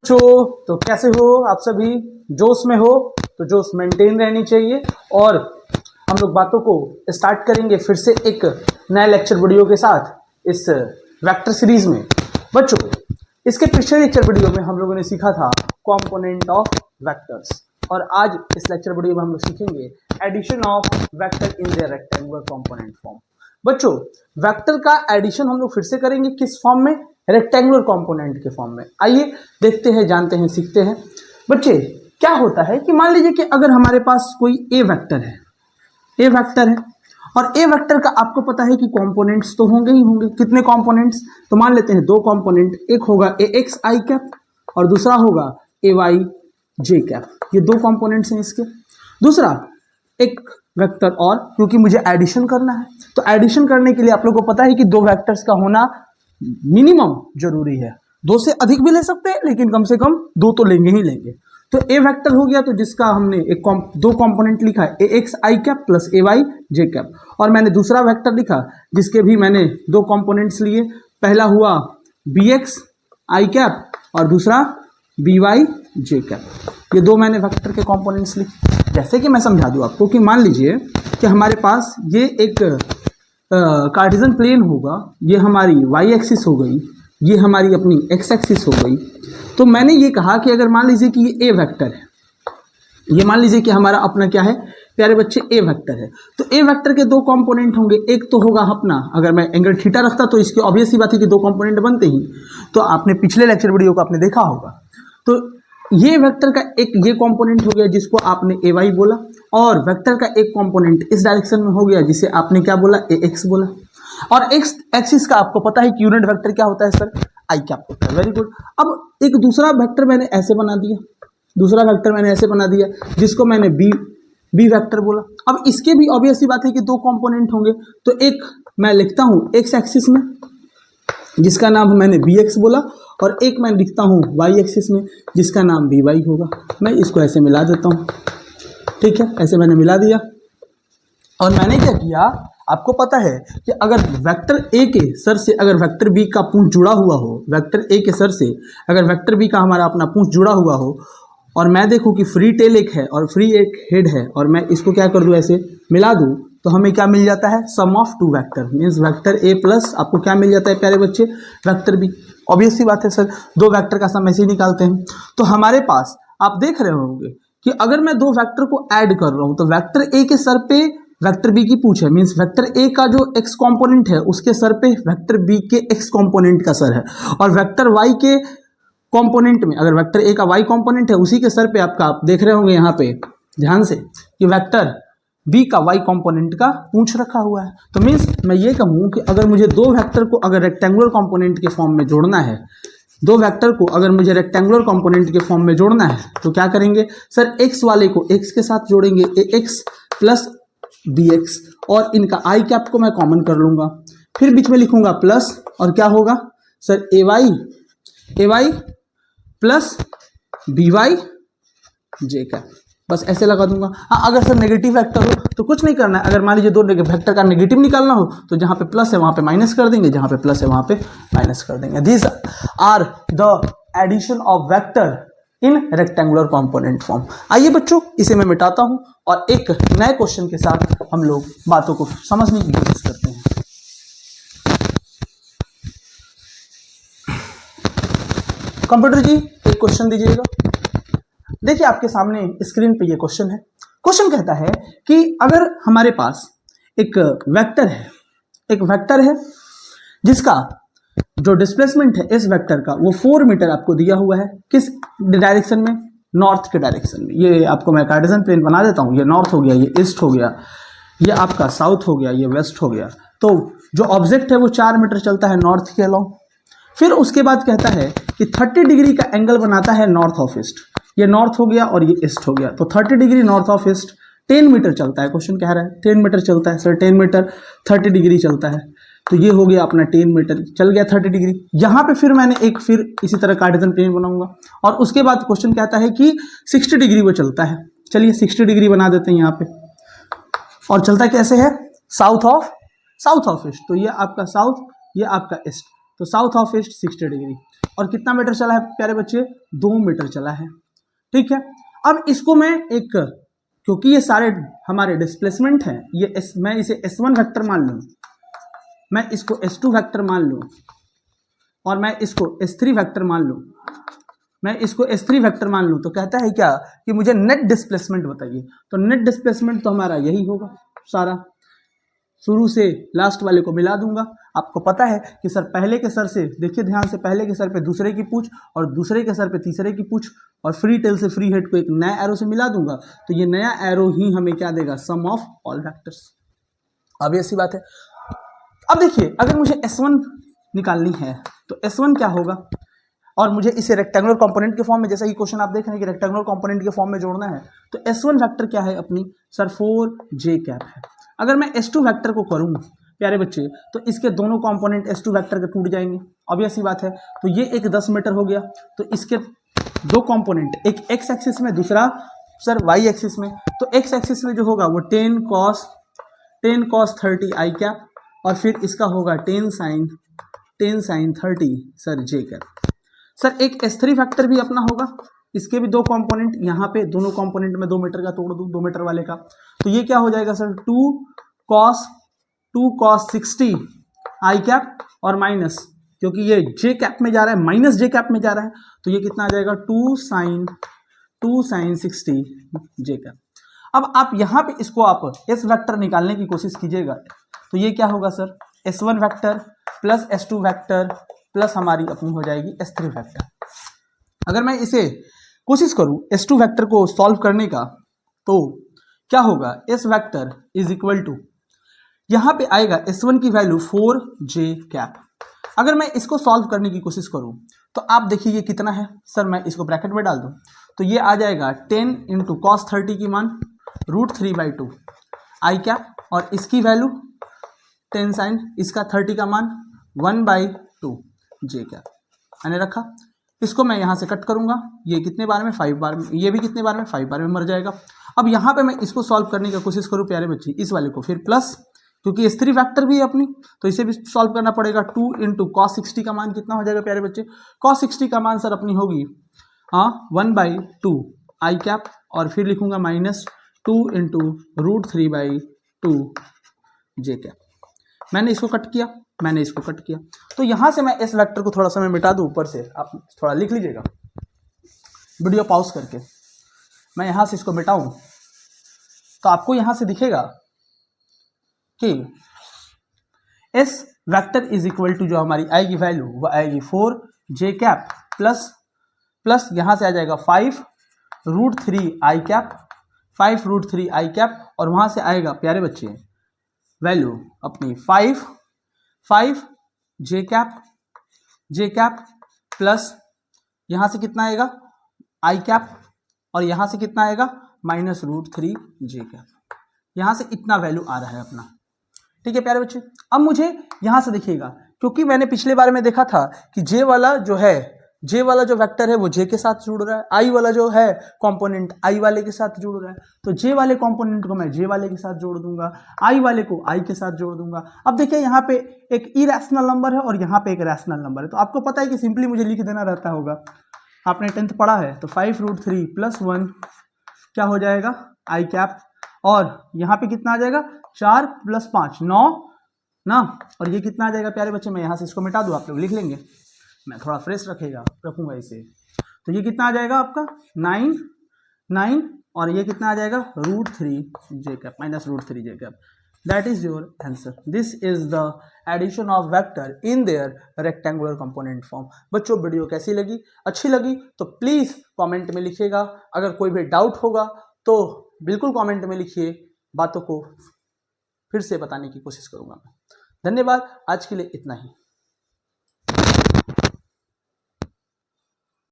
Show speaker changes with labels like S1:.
S1: तो कैसे हो आप सभी? जोश में हो तो जोश मेंटेन रहनी चाहिए और हम लोग बातों को स्टार्ट करेंगे फिर से एक नए लेक्चर वीडियो के साथ इस वेक्टर सीरीज में। बच्चों, इसके पिछले लेक्चर वीडियो में हम लोगों ने सीखा था कंपोनेंट ऑफ वेक्टर्स और आज इस लेक्चर वीडियो में हम लोग सीखेंगे addition of vector in their rectangular component form. बच्चों, वेक्टर का एडिशन हम लोग फिर से करेंगे किस फॉर्म में? रेक्टेंगुलर कंपोनेंट के फॉर्म में। आइए देखते हैं, जानते हैं, सीखते हैं। बच्चे, क्या होता है कि मान लीजिए कि अगर हमारे पास कोई ए वेक्टर है, ए वेक्टर है और ए वेक्टर का आपको पता है कि कंपोनेंट्स तो होंगे ही होंगे। कितने कंपोनेंट्स? तो मान लेते हैं दो कंपोनेंट, एक होगा ए एक्स आई कैप और दूसरा होगा ए वाई जे कैप। ये दो कंपोनेंट्स हैं इसके। दूसरा एक वेक्टर और, क्योंकि मुझे एडिशन करना है तो एडिशन करने के लिए आप लोगों को पता है कि दो वेक्टर्स का होना मिनिमम जरूरी है। दो से अधिक भी ले सकते हैं लेकिन कम से कम दो तो लेंगे ही लेंगे। तो ए वेक्टर हो गया, तो जिसका हमने दो कंपोनेंट लिखा है, ए एक्स आई कैप प्लस ए वाई जे कैप, और मैंने दूसरा वेक्टर लिखा जिसके भी मैंने दो कंपोनेंट्स लिए। पहला हुआ बी एक्स आई कैप और दूसरा बी वाई जे कैप। ये दो मैंने वेक्टर के कंपोनेंट्स लिखे। जैसे कि मैं समझा दूं आपको कि मान लीजिए कि हमारे पास ये एक कार्टेशियन प्लेन होगा, ये हमारी वाई एक्सिस हो गई, ये हमारी अपनी एक्स एक्सिस हो गई। तो मैंने ये कहा कि अगर मान लीजिए कि ये ए वेक्टर है, ये मान लीजिए कि हमारा अपना क्या है प्यारे बच्चे, ए वेक्टर है। तो ए वेक्टर के दो कंपोनेंट होंगे। एक तो होगा अपना, अगर मैं एंगल थीटा रखता तो इसकी ऑब्वियस सी बात है कि दो कंपोनेंट बनते ही। तो आपने पिछले लेक्चर वीडियो को आपने देखा होगा। तो ये वेक्टर का एक ये कंपोनेंट हो गया जिसको आपने ए वाई बोला, और वेक्टर का एक कंपोनेंट इस डायरेक्शन में हो गया जिसे आपने क्या बोला, ए एक्स बोला। और एक्स एक्सिस का आपको पता है कि यूनिट वेक्टर क्या होता है सर, आई कैप होता है। Very good. अब एक दूसरा वेक्टर मैंने ऐसे बना दिया, दूसरा वेक्टर मैंने ऐसे बना दिया जिसको मैंने बी वेक्टर बोला। अब इसके भी ऑब्वियस सी बात है कि दो कंपोनेंट होंगे। तो एक मैं लिखता हूं एक्स एक्सिस में जिसका नाम मैंने बी एक्स बोला, और एक मैं लिखता हूँ वाई एक्सिस में जिसका नाम बी वाई होगा। मैं इसको ऐसे मिला देता हूँ, ठीक है, ऐसे मैंने मिला दिया। और मैंने क्या किया, आपको पता है कि अगर वेक्टर ए के सर से अगर वेक्टर बी का पूंछ जुड़ा हुआ हो, वेक्टर ए के सर से अगर वेक्टर बी का हमारा अपना पूंछ जुड़ा हुआ हो, और मैं देखूँ कि फ्री टेल एक है और फ्री एक हेड है, और मैं इसको क्या कर दूँ, ऐसे मिला दूँ, तो हमें क्या मिल जाता है, sum of two vector means vector A plus आपको क्या मिल जाता है प्यारे बच्चे, वेक्टर बी। ऑब्वियस सी बात है सर, दो वेक्टर का सम ऐसे ही निकालते हैं। तो हमारे पास आप देख रहे होंगे कि अगर मैं दो वेक्टर को ऐड कर रहा हूं तो वेक्टर ए के सर पे वेक्टर बी की पूंछ है, मीन्स वेक्टर ए का जो एक्स कंपोनेंट है उसके सर पे वेक्टर बी के एक्स कंपोनेंट का सर है, और वेक्टर वाई के कंपोनेंट में अगर वेक्टर ए का वाई कंपोनेंट है उसी के सर पे आपका, आप देख रहे होंगे यहाँ पे ध्यान से कि वेक्टर बी का वाई कंपोनेंट का पूंछ रखा हुआ है। तो मीन्स मैं ये कहूँ कि अगर मुझे दो वेक्टर को अगर रेक्टेंगुलर कंपोनेंट के फॉर्म में जोड़ना है, दो वेक्टर को अगर मुझे रेक्टेंगुलर कंपोनेंट के फॉर्म में जोड़ना है तो क्या करेंगे सर, एक्स वाले को एक्स के साथ जोड़ेंगे, ए एक्स प्लस बी एक्स, और इनका आई कैप को मैं कॉमन कर लूंगा, फिर बीच में लिखूंगा प्लस, और क्या होगा सर, ए वाई प्लस बी वाई जे कैप, बस ऐसे लगा दूंगा। हाँ, अगर सर नेगेटिव वेक्टर हो तो कुछ नहीं करना है। अगर मान लीजिए दो वेक्टर का नेगेटिव निकालना हो तो जहां पे प्लस है वहां पे माइनस कर देंगे, जहां पे प्लस है वहां पे माइनस कर देंगे। This are the addition of vector in rectangular component form. आइए बच्चों, इसे मैं मिटाता हूं और एक नए क्वेश्चन के साथ हम लोग बातों को समझने की कोशिश करते हैं। कंप्यूटर जी एक क्वेश्चन दीजिएगा। देखिए आपके सामने स्क्रीन पे ये क्वेश्चन है। क्वेश्चन कहता है कि अगर हमारे पास एक वेक्टर है जिसका जो डिस्प्लेसमेंट है इस वेक्टर का वो 4 मीटर आपको दिया हुआ है, किस डायरेक्शन में, नॉर्थ के डायरेक्शन में। ये आपको मैं कार्टेशियन प्लेन बना देता हूँ, ये नॉर्थ हो गया, ये ईस्ट हो गया, ये आपका साउथ हो गया, ये वेस्ट हो गया। तो जो ऑब्जेक्ट है वो 4 मीटर चलता है नॉर्थ के अलाउ। फिर उसके बाद कहता है कि 30 डिग्री का एंगल बनाता है नॉर्थ ऑफ ईस्ट। ये नॉर्थ हो गया और ये ईस्ट हो गया, तो 30 degree north of east 10 metre चलता है। क्वेश्चन कह रहा है 10 मीटर चलता है सर, 10 मीटर 30 डिग्री चलता है, तो ये हो गया अपना 10 मीटर चल गया 30 डिग्री। यहाँ पे फिर मैंने एक फिर इसी तरह कार्टेशियन प्लेन बनाऊंगा, और उसके बाद क्वेश्चन कहता है कि 60 डिग्री वो चलता है। चलिए 60 डिग्री बना देते हैं यहाँ पे, और चलता कैसे है, साउथ ऑफ ईस्ट। तो ये आपका साउथ, ये आपका ईस्ट। तो साउथ ऑफ ईस्ट 60 डिग्री। और कितना मीटर चला है प्यारे बच्चे? 2 मीटर चला है। ठीक है, अब इसको मैं एक, क्योंकि ये सारे हमारे डिस्प्लेसमेंट हैं, ये मैं इसे S1 वेक्टर मान लूँ, मैं इसको S2 वेक्टर मान लूँ, और मैं इसको S3 वेक्टर मान लूँ, मैं इसको S3 वेक्टर मान लूँ, तो कहता है क्या कि मुझे नेट डिस्प्लेसमेंट बताइए। तो नेट डिस्प्लेसमेंट तो हमारा यही होगा, सारा शुरू से लास्ट वाले को मिला दूंगा। आपको पता है कि सर पहले के सर से, देखिए ध्यान से, पहले के सर पे दूसरे की पूछ और दूसरे के सर पे तीसरे की पूछ और फ्री टेल से फ्री हेड को एक नया एरो से मिला दूंगा, तो ये नया एरो ही हमें क्या देगा? सम ऑफ ऑल वेक्टर्स। अब ऐसी बात है। अब देखिए, अगर मुझे S1 निकालनी है तो S1 क्या होगा, और मुझे इसे रेक्टेंगुलर कंपोनेंट के फॉर्म में, जैसा कि क्वेश्चन आप देख रहे हैं कि रेक्टेंगुलर कंपोनेंट के फॉर्म में जोड़ना है, तो S1 वेक्टर क्या है अपनी? सर 4j कैप है। अगर मैं S2 वेक्टर को करूं प्यारे बच्चे, तो इसके दोनों कंपोनेंट S2 वेक्टर के टूट जाएंगे, ऑब्वियस सी बात है। तो ये एक 10 मीटर हो गया, तो इसके दो कंपोनेंट, एक x एक्सिस में, दूसरा सर y एक्सिस में। तो x एक्सिस में जो होगा वो 10 cos 30 i कैप, और फिर इसका होगा 10 sin 30 sir j cap. Sir एक S3 फैक्टर भी अपना होगा, इसके भी दो कंपोनेंट, यहाँ पे दोनों कंपोनेंट में 2 मीटर का तोड़ दूँ, 2 मीटर वाले का, तो ये क्या हो जाएगा सर? 2 cos 60 i कैप और माइनस, क्योंकि ये j कैप में जा रहा है, माइनस j कैप में जा रहा है, तो ये कितना आ जाएगा? 2 sin 60 j कैप। अब आप यहाँ पे इसको आप S वेक्टर निकालने की कोशिश कीजिएगा, तो ये क्या होगा sir? S1 vector plus S2 vector plus हमारी अपनी हो जाएगी S3 वेक्टर। अगर मैं इसे कोशिश करूं S2 वेक्टर को सॉल्व करने का, तो क्या होगा? S vector is equal to, यहां पे आएगा S1 की वैल्यू 4j कैप। अगर मैं इसको सॉल्व करने की कोशिश करूं तो आप देखिए ये कितना है सर, मैं इसको ब्रैकेट में डाल दूं तो ये आ जाएगा 10 इंटू कॉस 30 की मान √3/2 आई कैप, और इसकी वैल्यू 10 साइन, इसका 30 का मान 1/2 जे कैप। मैंने रखा, इसको मैं यहाँ से कट करूँगा, ये कितने बार में? 5 बार में, ये भी कितने बार में? 5 बार में मर जाएगा। अब यहाँ पे मैं इसको सॉल्व करने की कोशिश करूँ प्यारे बच्चे, इस वाले को, फिर प्लस, क्योंकि S3 फैक्टर भी है अपनी, तो इसे भी सॉल्व करना पड़ेगा। 2 इंटू कॉस 60 का मान कितना हो जाएगा प्यारे बच्चे? कॉस 60 का मान सर अपनी होगी 1/2 आई कैप, और फिर लिखूंगा -2 इंटू √3/2 जे कैप। मैंने इसको कट किया, तो यहां से मैं इस वेक्टर को थोड़ा सा मैं मिटा दूं ऊपर से, आप थोड़ा लिख लीजिएगा वीडियो पॉज करके। मैं यहां से इसको मिटाऊं तो आपको यहां से दिखेगा कि S vector is equal to, जो हमारी आएगी वैल्यू वो आएगी 4j कैप प्लस यहां से आ जाएगा 5√3 आई कैप, 5√3 आई कैप, और वहां से आएगा प्यारे बच्चे वैल्यू अपनी 5 जे कैप प्लस यहां से कितना आएगा? आई कैप, और यहां से कितना आएगा? -√3 जे कैप। यहां से इतना वैल्यू आ रहा है अपना। ठीक है प्यारे बच्चे, अब मुझे यहां से देखिएगा, क्योंकि मैंने पिछले बार में देखा था कि J वाला जो वेक्टर है वो J के साथ जुड़ रहा है, I वाला जो है कंपोनेंट I वाले के साथ जुड़ रहा है, तो J वाले कंपोनेंट को मैं J वाले के साथ जोड़ दूंगा, I वाले को I के साथ जोड़ दूंगा। अब देखिए यहाँ पे एक इरेशनल नंबर है और यहाँ पे एक रैशनल नंबर है, तो आपको पता है कि सिंपली मुझे लिख देना रहता होगा, आपने 10th पढ़ा है। तो 5√3 + 1 क्या हो जाएगा? आई कैप, और यहाँ पे कितना आ जाएगा? 4 + 5 9 ना, और ये कितना आ जाएगा प्यारे बच्चे? मैं यहाँ से इसको मिटा दूँ, आप लोग लिख लेंगे, मैं थोड़ा फ्रेश रखूंगा इसे। तो ये कितना आ जाएगा आपका? 9, और ये कितना आ जाएगा? √3 J cap -√3 J cap. That is your answer. This is the addition of vector in their rectangular component form. बच्चों वीडियो कैसी लगी? अच्छी लगी तो प्लीज़ कमेंट में लिखिएगा। अगर कोई भी डाउट होगा तो बिल्कुल कमेंट में लिखिए, बातों को फिर से बताने की कोशिश करूंगा मैं। धन्यवाद, आज के लिए इतना ही।